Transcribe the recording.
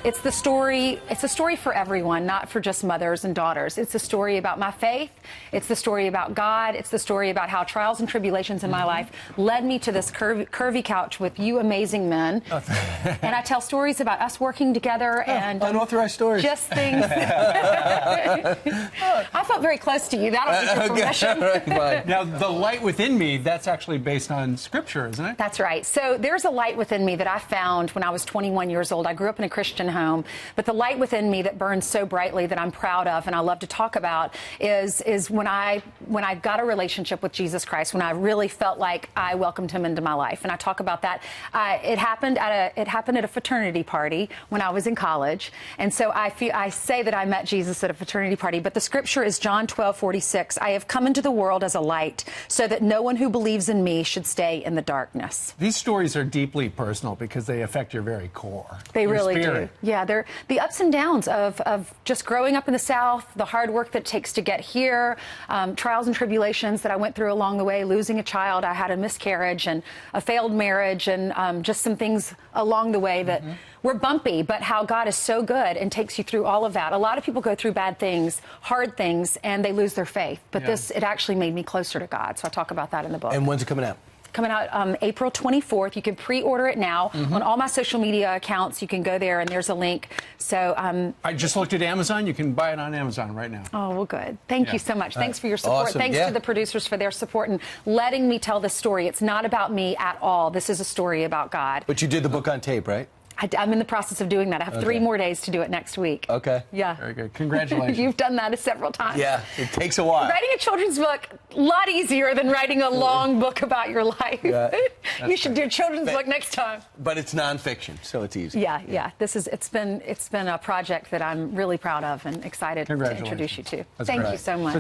It's the story. It's a story for everyone, not for just mothers and daughters. It's a story about my faith. It's the story about God. It's the story about how trials and tribulations in my life led me to this curvy couch with you amazing men. And I tell stories about us working together and unauthorized stories. Just things. I felt very close to you. That'll be your permission. Now, the light within me, that's actually based on Scripture, isn't it? That's right. So there's a light within me that I found when I was 21 years old. I grew up in a Christian home, but the light within me that burns so brightly that I'm proud of and I love to talk about is when I got a relationship with Jesus Christ, when I really felt like I welcomed him into my life. And I talk about that. It happened at a fraternity party when I was in college. And so I say that I met Jesus at a fraternity party, but the scripture is John 12:46. I have come into the world as a light so that no one who believes in me should stay in the darkness. These stories are deeply personal because they affect your very core. They really do. Yeah, they're the ups and downs of just growing up in the South, the hard work that it takes to get here, trials and tribulations that I went through along the way, losing a child. I had a miscarriage and a failed marriage and just some things along the way that were bumpy, but how God is so good and takes you through all of that. A lot of people go through bad things, hard things, and they lose their faith. But it actually made me closer to God. So I talk about that in the book. And when's it coming out? Coming out April 24th. You can pre-order it now on all my social media accounts. You can go there and there's a link. So I just looked at Amazon. You can buy it on Amazon right now. Oh, well, good. Thank you so much. Thanks for your support. Awesome. Thanks to the producers for their support and letting me tell this story. It's not about me at all. This is a story about God. But you did the book on tape, right? I'm in the process of doing that. I have 3 more days to do it next week. Okay. Yeah. Very good. Congratulations. You've done that several times. Yeah, it takes a while. Writing a children's book, a lot easier than writing a long book about your life. Yeah. You should do a children's book next time. But it's nonfiction, so it's easy. Yeah. It's been a project that I'm really proud of and excited to introduce you to. That's Thank great. you so much.